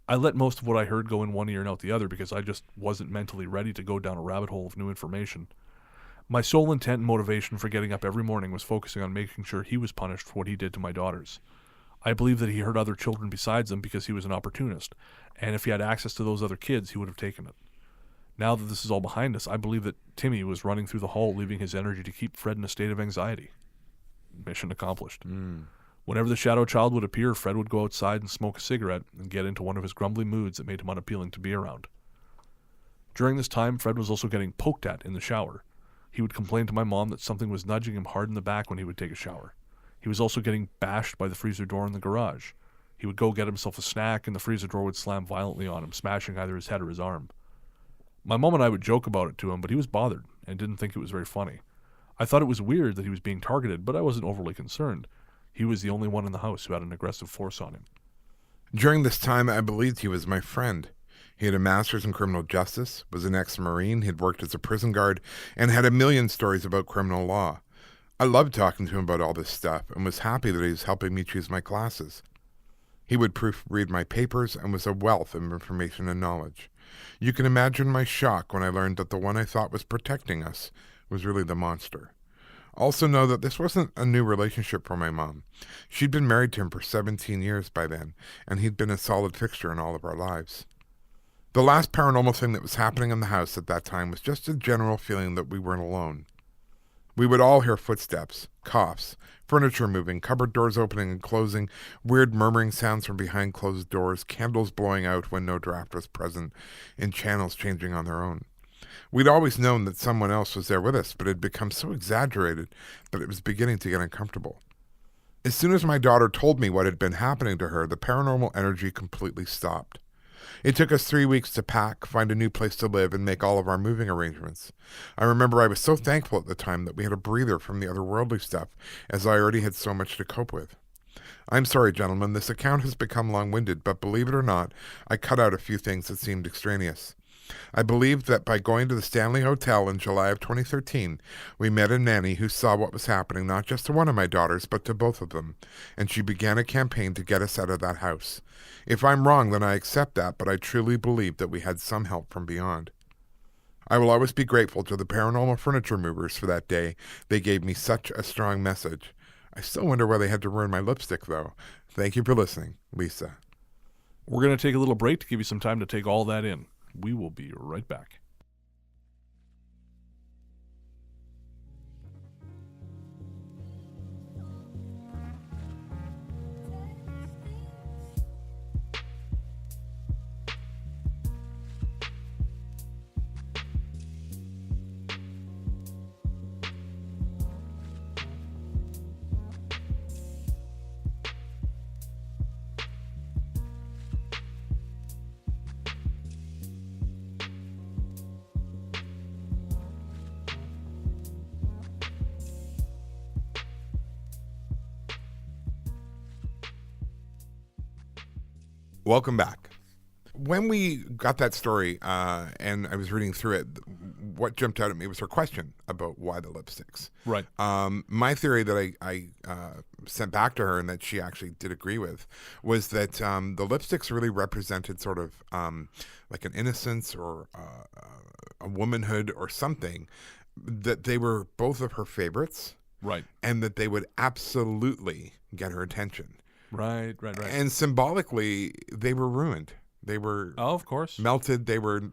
I let most of what I heard go in one ear and out the other because I just wasn't mentally ready to go down a rabbit hole of new information. My sole intent and motivation for getting up every morning was focusing on making sure he was punished for what he did to my daughters. I believe that he hurt other children besides them because he was an opportunist, and if he had access to those other kids, he would have taken it. Now that this is all behind us, I believe that Timmy was running through the hall, leaving his energy to keep Fred in a state of anxiety. Mission accomplished. Whenever the shadow child would appear, Fred would go outside and smoke a cigarette and get into one of his grumbly moods that made him unappealing to be around. During this time, Fred was also getting poked at in the shower. He would complain to my mom that something was nudging him hard in the back when he would take a shower. He was also getting bashed by the freezer door in the garage. He would go get himself a snack and the freezer door would slam violently on him, smashing either his head or his arm. My mom and I would joke about it to him, but he was bothered and didn't think it was very funny. I thought it was weird that he was being targeted, but I wasn't overly concerned. He was the only one in the house who had an aggressive force on him. During this time, I believed he was my friend. He had a master's in criminal justice, was an ex-Marine, he'd worked as a prison guard, and had a million stories about criminal law. I loved talking to him about all this stuff and was happy that he was helping me choose my classes. He would proofread my papers and was a wealth of information and knowledge. You can imagine my shock when I learned that the one I thought was protecting us was really the monster. Also know that this wasn't a new relationship for my mom. She'd been married to him for 17 years by then, and he'd been a solid fixture in all of our lives. The last paranormal thing that was happening in the house at that time was just a general feeling that we weren't alone. We would all hear footsteps, coughs, furniture moving, cupboard doors opening and closing, weird murmuring sounds from behind closed doors, candles blowing out when no draft was present, and channels changing on their own. We'd always known that someone else was there with us, but it had become so exaggerated that it was beginning to get uncomfortable. As soon as my daughter told me what had been happening to her, the paranormal energy completely stopped. It took us 3 weeks to pack, find a new place to live, and make all of our moving arrangements. I remember I was so thankful at the time that we had a breather from the otherworldly stuff, as I already had so much to cope with. I'm sorry, gentlemen, this account has become long-winded, but believe it or not, I cut out a few things that seemed extraneous. I believe that by going to the Stanley Hotel in July of 2013, we met a nanny who saw what was happening not just to one of my daughters, but to both of them, and she began a campaign to get us out of that house. If I'm wrong, then I accept that, but I truly believe that we had some help from beyond. I will always be grateful to the paranormal furniture movers for that day. They gave me such a strong message. I still wonder why they had to ruin my lipstick, though. Thank you for listening, Lisa. We're going to take a little break to give you some time to take all that in. We will be right back. Welcome back. When we got that story and I was reading through it, what jumped out at me was her question about why the lipsticks. Right. My theory that I sent back to her and that she actually did agree with was that the lipsticks really represented sort of like an innocence or a womanhood or something, that they were both of her favorites. Right. And that they would absolutely get her attention. Right. And symbolically, they were ruined. They were of course melted. They were,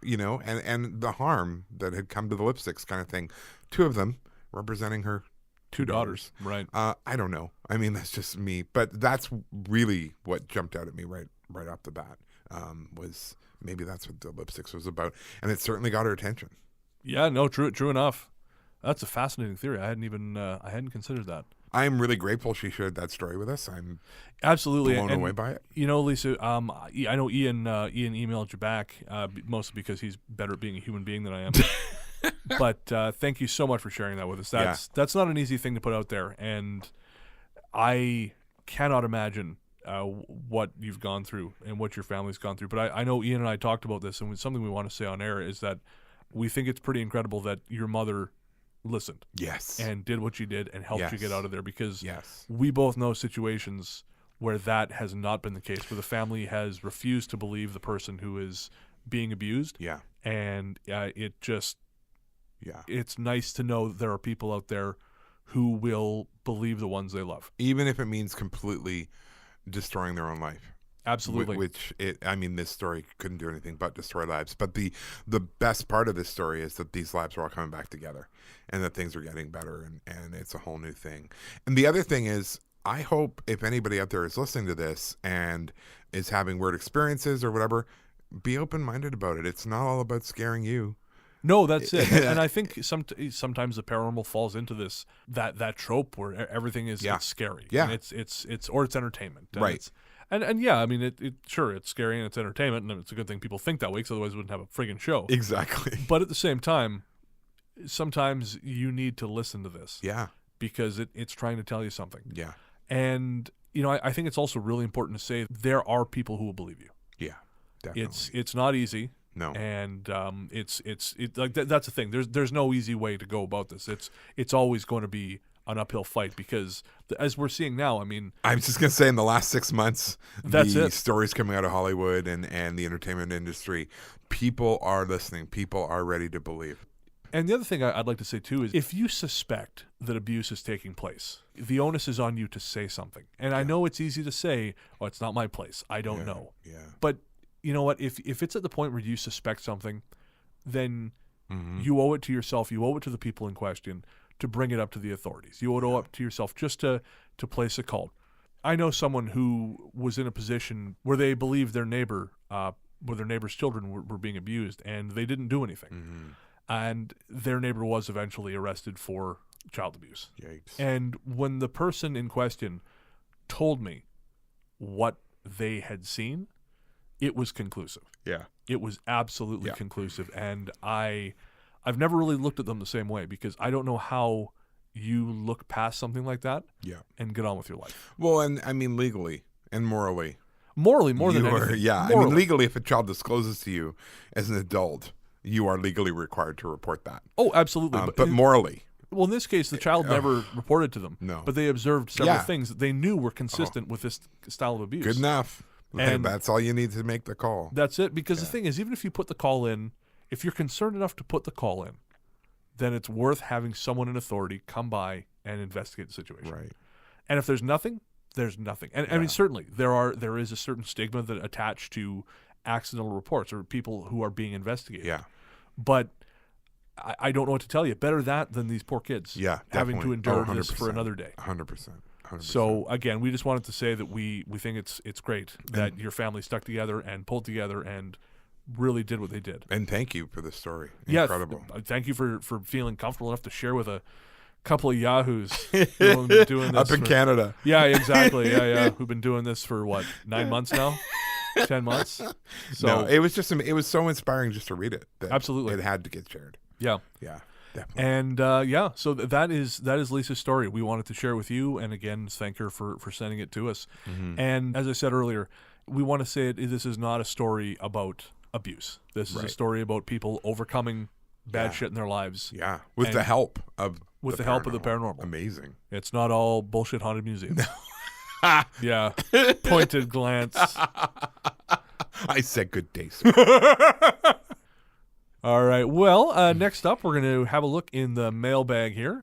and the harm that had come to the lipsticks kind of thing. Two of them representing her two daughters. Right. I don't know. I mean, that's just me. But that's really what jumped out at me right off the bat, was maybe that's what the lipsticks was about. And it certainly got her attention. Yeah, no, true enough. That's a fascinating theory. I hadn't considered that. I'm really grateful she shared that story with us. I'm absolutely blown away by it. You know, Lisa, I know Ian emailed you back, mostly because he's better at being a human being than I am. But thank you so much for sharing that with us. That's not an easy thing to put out there, and I cannot imagine what you've gone through and what your family's gone through. But I know Ian and I talked about this, and something we want to say on air is that we think it's pretty incredible that your mother listened. Yes. And did what you did and helped you get out of there, because yes, we both know situations where that has not been the case, where the family has refused to believe the person who is being abused. Yeah. And it's nice to know that there are people out there who will believe the ones they love. Even if it means completely destroying their own life. Absolutely. This story couldn't do anything but destroy lives. But the best part of this story is that these lives are all coming back together and that things are getting better and it's a whole new thing. And the other thing is, I hope if anybody out there is listening to this and is having weird experiences or whatever, be open-minded about it. It's not all about scaring you. No, that's it. And I think sometimes the paranormal falls into that trope where everything is it's scary. Yeah. And it's entertainment. And right. And yeah, I mean, sure, it's scary and it's entertainment, and it's a good thing people think that way, because otherwise we wouldn't have a friggin' show. Exactly. But at the same time, sometimes you need to listen to this. Yeah. Because it's trying to tell you something. Yeah. And, I think it's also really important to say there are people who will believe you. Yeah. Definitely. It's not easy. No. And it's like that's the thing. There's no easy way to go about this. It's always going to be an uphill fight, because as we're seeing now, I mean, I was just gonna say, in the last 6 months, That's it. stories coming out of Hollywood and the entertainment industry, people are listening. People are ready to believe. and the other thing I'd like to say too is, if you suspect that abuse is taking place, the onus is on you to say something. And I know it's easy to say, "Oh, it's not my place. I don't know." Yeah. But you know what? If it's at the point where you suspect something, then you owe it to yourself. You owe it to the people in question to bring it up to the authorities. You owe it to yourself just to place a call. I know someone who was in a position where they believed their neighbor's children were being abused, and they didn't do anything. And their neighbor was eventually arrested for child abuse. Yikes. And when the person in question told me what they had seen, it was conclusive. Yeah. It was absolutely conclusive. And I've never really looked at them the same way, because I don't know how you look past something like that and get on with your life. Well, and I mean, legally and morally. Morally, more than anything. Yeah. I Morally. mean, legally, if a child discloses to you as an adult, you are legally required to report that. Oh, absolutely. But morally. Well, in this case, the child never reported to them. No. But they observed several things that they knew were consistent with this style of abuse. Good enough. And that's all you need to make the call. That's it. Because the thing is, even if you put the call in, if you're concerned enough to put the call in, then it's worth having someone in authority come by and investigate the situation. Right. And if there's nothing, there's nothing. And I mean, certainly there is a certain stigma that attached to accidental reports or people who are being investigated. Yeah. But I don't know what to tell you. Better that than these poor kids. Yeah. having to endure Oh, this for another day. 100%. So again, we just wanted to say that we think it's great that your family stuck together and pulled together and really did what they did. And thank you for the story. Yeah, Incredible. Thank you for feeling comfortable enough to share with a couple of yahoos who've been doing this Up in Canada. Yeah, exactly. Yeah. Who've been doing this for 9 months now? 10 months? So No, it was so inspiring just to read it. That Absolutely. It had to get shared. yeah. Yeah. Definitely. And so that is Lisa's story. We wanted to share it with you, and again, thank her for sending it to us. And as I said earlier, we want to say this is not a story about abuse. This is a story about people overcoming bad shit in their lives. Yeah. With the help of the paranormal. Amazing. It's not all bullshit haunted museums. Yeah. Pointed glance. I said good day, sir. All right. Well, next up, we're going to have a look in the mailbag here.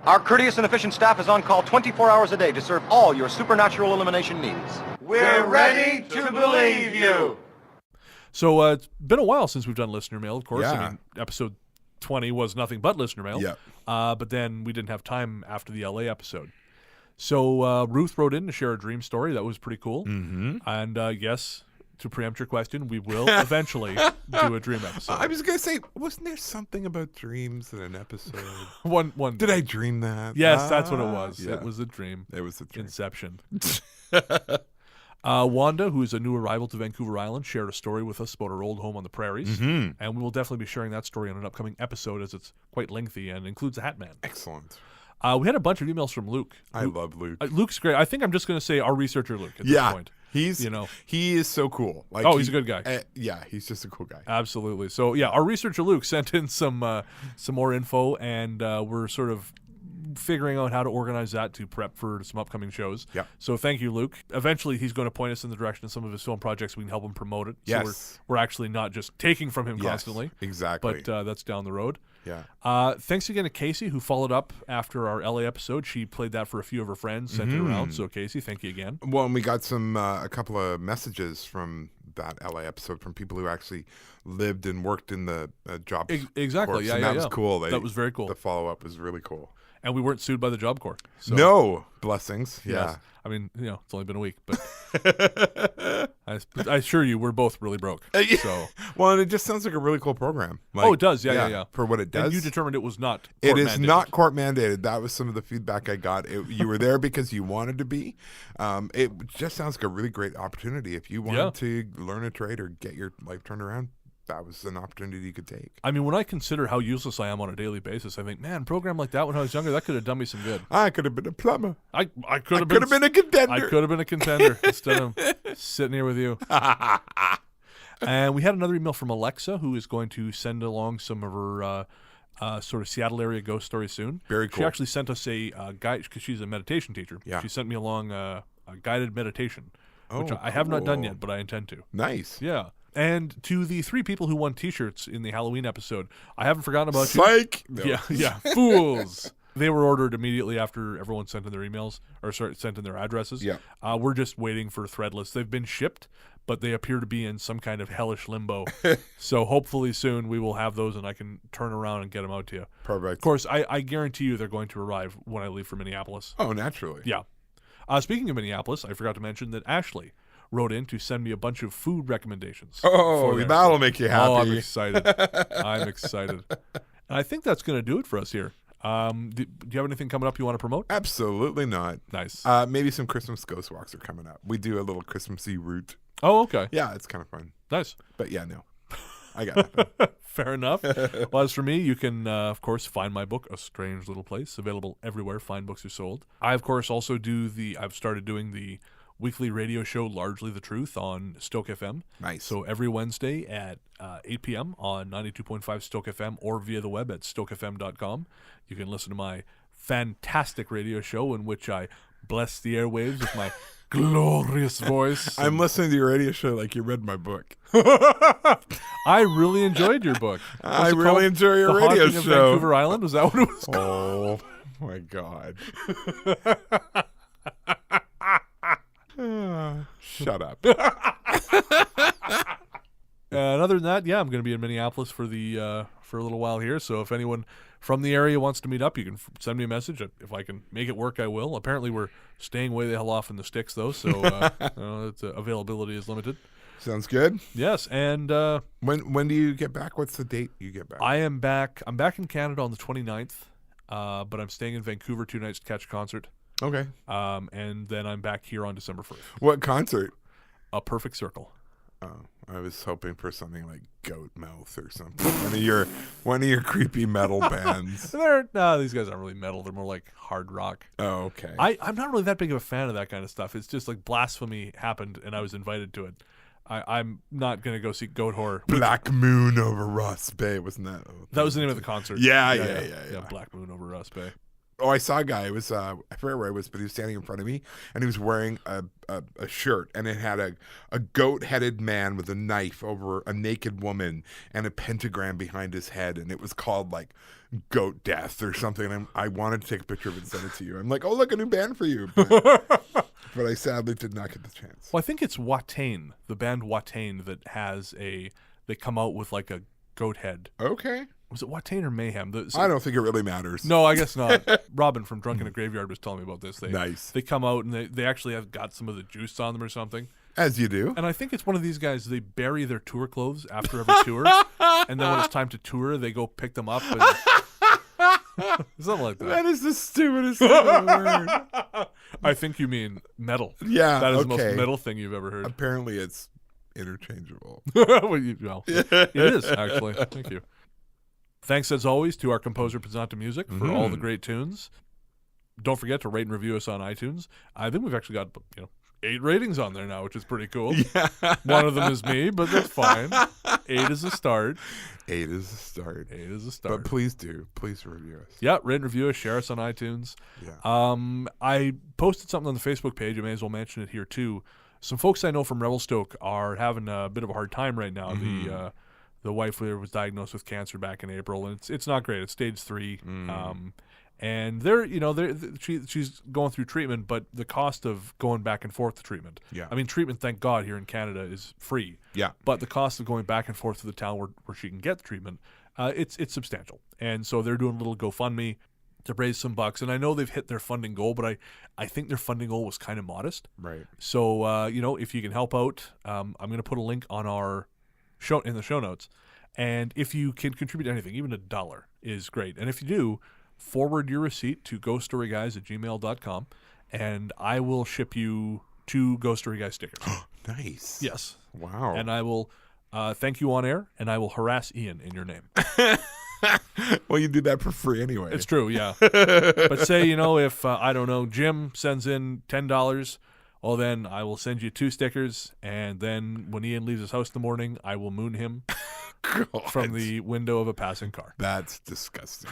Our courteous and efficient staff is on call 24 hours a day to serve all your supernatural elimination needs. We're ready to believe you. So it's been a while since we've done listener mail, of course. Yeah. I mean, episode 20 was nothing but listener mail. Yep. But then we didn't have time after the LA episode. So Ruth wrote in to share a dream story. That was pretty cool. Mm-hmm. And yes, to preempt your question, we will eventually do a dream episode. I was going to say, wasn't there something about dreams in an episode? One Did I dream that? Yes, that's what it was. Yeah. It was a dream. It was a dream. Inception. Wanda, who is a new arrival to Vancouver Island, shared a story with us about her old home on the prairies. Mm-hmm. And we will definitely be sharing that story on an upcoming episode, as it's quite lengthy and includes a Hat Man. Excellent. We had a bunch of emails from Luke. I love Luke. Luke's great. I think I'm just going to say our researcher Luke at this point. He is so cool. Like, he's a good guy. Yeah, he's just a cool guy. Absolutely. So yeah, our researcher Luke sent in some more info, and we're sort of figuring out how to organize that to prep for some upcoming shows. Yep. So thank you, Luke. Eventually, he's going to point us in the direction of some of his film projects. We can help him promote it. Yes. So we're actually not just taking from him constantly. Exactly. But that's down the road. Yeah. Thanks again to Casey, who followed up after our LA episode. She played that for a few of her friends, sent it around. So Casey, thank you again. Well, and we got a couple of messages from that LA episode from people who actually lived and worked in the job Exactly. corps, Yeah, and yeah, that was cool. That was very cool. The follow-up was really cool. And we weren't sued by the Job Corps. So. No. Blessings. Yeah. Yes. I mean, it's only been a week, but I assure you, we're both really broke. So. Well, and it just sounds like a really cool program. Like, Oh, it does. Yeah. For what it does. And you determined it was not It court is mandated. not court mandated. That was some of the feedback I got. You were there because you wanted to be. It just sounds like a really great opportunity. If you wanted to learn a trade or get your life turned around, that was an opportunity you could take. I mean, when I consider how useless I am on a daily basis, I think, man, a program like that when I was younger, that could have done me some good. I could have been a plumber. I could have been a contender. I could have been a contender instead of sitting here with you. And we had another email from Alexa, who is going to send along some of her sort of Seattle area ghost stories soon. Very cool. She actually sent us a guide because she's a meditation teacher. Yeah. She sent me along a guided meditation, which Oh, I have not done cool. yet, but I intend to. Nice. Yeah. And to the 3 people who won T-shirts in the Halloween episode, I haven't forgotten about you. Psych. No. Yeah, fools. They were ordered immediately after everyone sent in their emails, or sent in their addresses. Yeah. We're just waiting for Threadless. They've been shipped, but they appear to be in some kind of hellish limbo. So hopefully soon we will have those and I can turn around and get them out to you. Perfect. Of course, I guarantee you they're going to arrive when I leave for Minneapolis. Oh, naturally. Yeah. Speaking of Minneapolis, I forgot to mention that Ashley wrote in to send me a bunch of food recommendations. Oh, for their- that'll make you happy. Oh, I'm excited. I'm excited. And I think that's going to do it for us here. Do you have anything coming up you want to promote? Absolutely not. Nice. Maybe some Christmas ghost walks are coming up. We do a little Christmassy route. Oh, okay. Yeah, it's kind of fun. Nice. But yeah, no. I got nothing. Fair enough. Well, as for me, you can, of course, find my book, A Strange Little Place, available everywhere fine books are sold. I, of course, also I've started doing the weekly radio show, Largely the Truth, on Stoke FM. Nice. So every Wednesday at 8 p.m. on 92.5 Stoke FM or via the web at stokefm.com. You can listen to my fantastic radio show in which I bless the airwaves with my glorious voice. I'm listening to your radio show like you read my book. I really enjoyed your book. What's I it really called? enjoy your The radio Haunting of show. Vancouver Island? Was that what it was called? Oh, my God. Shut up. And other than that, yeah, I'm going to be in Minneapolis for a little while here. So if anyone from the area wants to meet up, you can send me a message. If I can make it work, I will. Apparently, we're staying way the hell off in the sticks, though, so availability is limited. Sounds good. Yes, and When do you get back? What's the date you get back? I'm back in Canada on the 29th, but I'm staying in Vancouver 2 nights to catch a concert. Okay. And then I'm back here on December 1st. What concert? A Perfect Circle. Oh, I was hoping for something like Goat Mouth or something. one of your creepy metal bands. These guys aren't really metal. They're more like hard rock. Oh, okay. I'm not really that big of a fan of that kind of stuff. It's just like Blasphemy happened and I was invited to it. I'm not going to go see Goat Horror. Black Moon over Ross Bay, wasn't that? That was the name of the concert. Yeah. Black Moon over Ross Bay. Oh, I saw a guy. It was I forget where I was, but he was standing in front of me, and he was wearing a shirt, and it had a goat-headed man with a knife over a naked woman and a pentagram behind his head, and it was called like Goat Death or something. And I wanted to take a picture of it and send it to you. I'm like, oh, look, a new band for you. But I sadly did not get the chance. Well, I think it's Watain, the band Watain, that has they come out with like a goat head. Okay. Was it Watain or Mayhem? I don't think it really matters. No, I guess not. Robin from Drunk in a Graveyard was telling me about this. Nice. They come out and they actually have got some of the juice on them or something. As you do. And I think it's one of these guys, they bury their tour clothes after every tour. And then when it's time to tour, they go pick them up. And something like that. That is the stupidest thing I've heard. I think you mean metal. Yeah, That is the okay. most metal thing you've ever heard. Apparently it's interchangeable. Well, it is, actually. Thank you. Thanks, as always, to our composer, Podzontommusic, for all the great tunes. Don't forget to rate and review us on iTunes. I think we've actually got 8 ratings on there now, which is pretty cool. Yeah. One of them is me, but that's fine. 8 is a start. 8 is a start. 8 is a start. But please review us. Yeah, rate and review us, share us on iTunes. Yeah. I posted something on the Facebook page. I may as well mention it here, too. Some folks I know from Revelstoke are having a bit of a hard time right now. The wife was diagnosed with cancer back in April, and it's not great. It's stage 3, and she's going through treatment, but the cost of going back and forth to treatment. Yeah. I mean, treatment, thank God, here in Canada is free. Yeah. But the cost of going back and forth to the town where she can get the treatment, it's substantial. And so they're doing a little GoFundMe. to raise some bucks. And I know they've hit their funding goal, but I think their funding goal was kind of modest. Right. So, if you can help out, I'm going to put a link on our in the show notes. And if you can contribute anything, even $1 is great. And if you do, forward your receipt to ghoststoryguys@gmail.com, and I will ship you 2 Ghost Story Guys stickers. Nice. Yes. Wow. And I will thank you on air, and I will harass Ian in your name. Well, you do that for free anyway. It's true, yeah. But say, if, I don't know, Jim sends in $10, well, then I will send you 2 stickers, and then when Ian leaves his house in the morning, I will moon him from the window of a passing car. That's disgusting.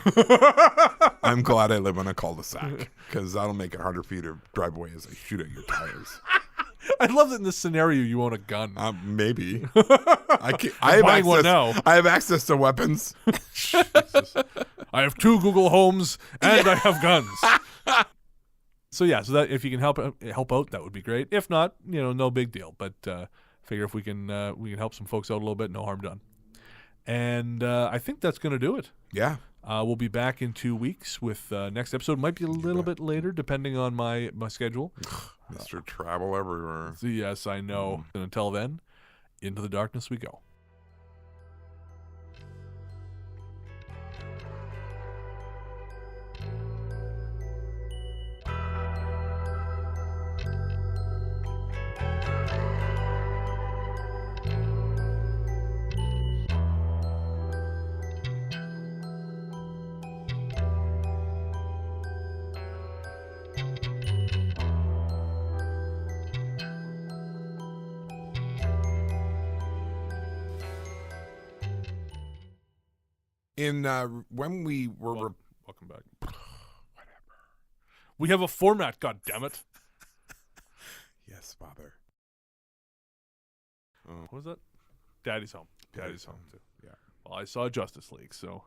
I'm glad I live on a cul-de-sac, because that'll make it harder for you to drive away as I shoot at your tires. I love that in this scenario you own a gun. Maybe. I have buying access, one now. I have access to weapons. Jesus. I have 2 Google Homes, and I have guns. So that if you can help out, that would be great. If not, no big deal. But figure if we can help some folks out a little bit, no harm done. And I think that's going to do it. Yeah. We'll be back in 2 weeks with next episode. Might be a little bit later, depending on my schedule. Mr. Travel Everywhere. So yes, I know. And until then, into the darkness we go. When we were Welcome back. Whatever. We have a format, goddammit. Yes, Father. What was that? Daddy's Home. Daddy's Home, too. Yeah. Well, I saw Justice League, so.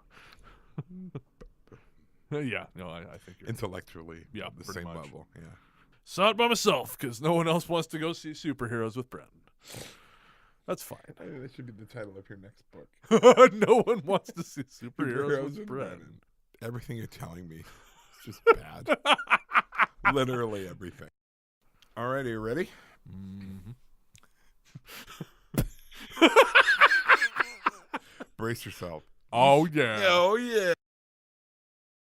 Yeah, no, I think you're Intellectually, yeah, the pretty same much. level. Yeah. Saw it by myself because no one else wants to go see superheroes with Brennan. That's fine. That should be the title of your next book. No one wants to see superheroes with Brennan. Everything you're telling me is just bad. Literally everything. All right, are you ready? Mm-hmm. Brace yourself. Oh, yeah. Oh, yeah.